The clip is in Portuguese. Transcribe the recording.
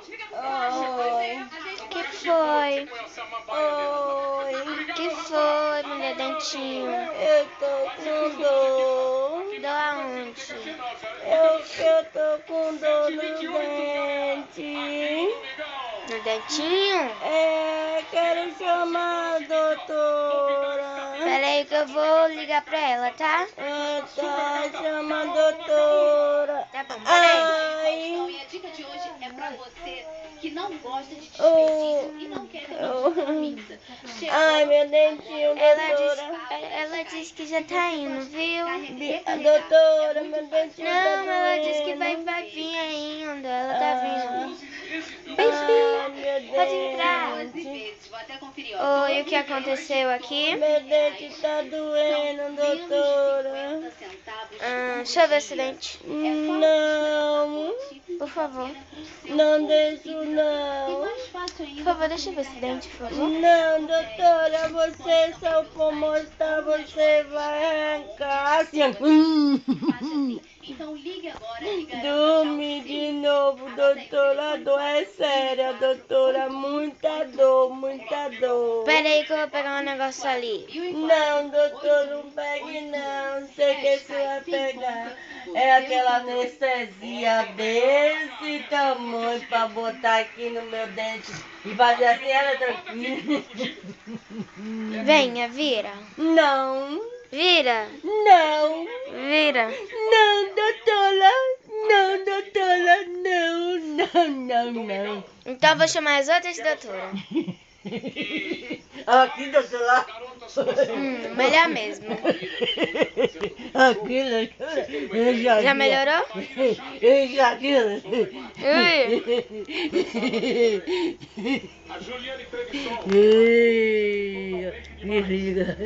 Oi. Que foi? Oi. Que foi, mulher dentinho? Eu tô com dor. Dor aonde? Eu tô com dor no dente. No dentinho? Quero chamar a doutora. Peraí que eu vou ligar pra ela, tá? Tá, chama a doutora. Tá bom, peraí. Ai. E a dica de hoje é pra você que não gosta de desperdício e não quer economizar na pizza. Ai, meu dentinho, doutora. Ela disse que já tá indo, viu? Doutora, meu dentinho tá Não, doendo. ela disse que vai vir ainda. Ela tá vindo. Ai, meu Pode entrar. dente. Vou até conferir, ó. Oi, o que aconteceu aqui? Meu dente tá doendo, doutora. Deixa eu ver esse dente. Não, Por favor. não deixo não. Por favor, deixa eu ver esse dente, por favor. Não, doutora, você só for mostrar, você vai arrancar. Então ligue agora. Dorme de novo, doutora. A dor é séria, doutora. Muita dor, muita dor. Peraí que eu vou pegar um negócio ali. Não, doutor, não pegue não. Sei que você vai pegar. É aquela anestesia desse tamanho pra botar aqui no meu dente e fazer assim, ela tranquila. Venha, vira. Não, Vira. não, Vira. não, doutora. Não, doutora, não. Então eu vou chamar as outras doutoras. Aqui, doutora. Melhor mesmo. Aqui, doutora. Já melhorou? Ui. Me liga.